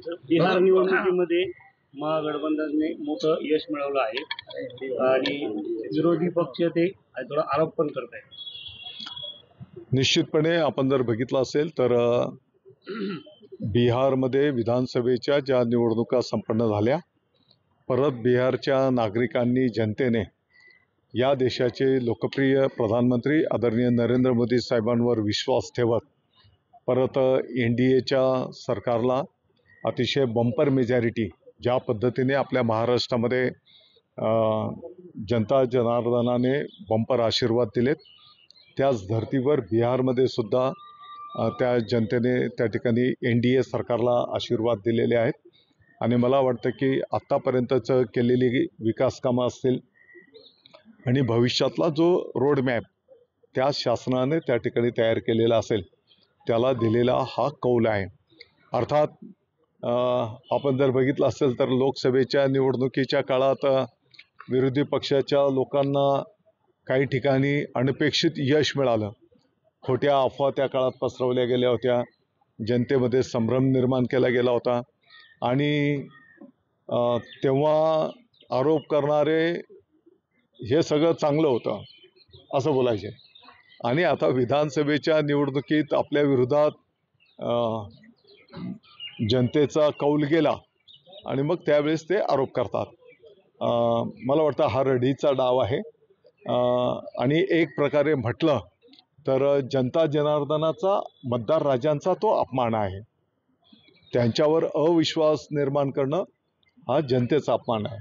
बिहार निवडणुकीमध्ये महागठबंधनने मोठं यश मिळवलं आहे आणि विरोधी पक्ष ते थोडा आरोप पण करत आहे. निश्चितपणे आपण जर बघितलं असेल तर बिहारमध्ये विधानसभेच्या ज्या निवडणुका संपन्न झाल्या, परत बिहारच्या नागरिकांनी, जनतेने या देशाचे लोकप्रिय प्रधानमंत्री आदरणीय नरेंद्र मोदी साहेबांवर विश्वास ठेवत परत NDAच्या सरकारला अतिशय बंपर मेजॉरिटी ज्या पद्धतीने आपल्या महाराष्ट्रामध्ये जनता जनार्दनाने बंपर आशीर्वाद दिलेत, त्याच धर्तीवर बिहारमध्ये सुद्धा त्या जनतेने त्या ठिकाणी NDA सरकारला आशीर्वाद दिलेले आहेत. आणि मला वाटतं की आत्तापर्यंतचं केलेली विकास कामं असतील आणि भविष्यातला जो रोडमॅप त्या शासनाने त्या ठिकाणी तयार केलेला असेल, त्याला दिलेला हा कौल आहे. अर्थात आपण जर बघितलं असेल तर लोकसभेच्या निवडणुकीच्या काळात विरोधी पक्षाच्या लोकांना काही ठिकाणी अनपेक्षित यश मिळालं. खोट्या अफवा त्या काळात पसरवल्या गेल्या होत्या, जनतेमध्ये संभ्रम निर्माण केला गेला होता आणि तेव्हा आरोप करणारे हे सगळं चांगलं होतं असं बोलायचे. आणि आता विधानसभेच्या निवडणुकीत आपल्या विरोधात जनतेचा कौल गेला आणि मग त्यावेळेस ते आरोप करतात. मला वाटतं हा रढीचा डाव आहे आणि एक प्रकारे म्हटलं तर जनता जनार्दनाचा, मतदार राजांचा तो अपमान आहे. त्यांच्यावर अविश्वास निर्माण करणं हा जनतेचा अपमान आहे.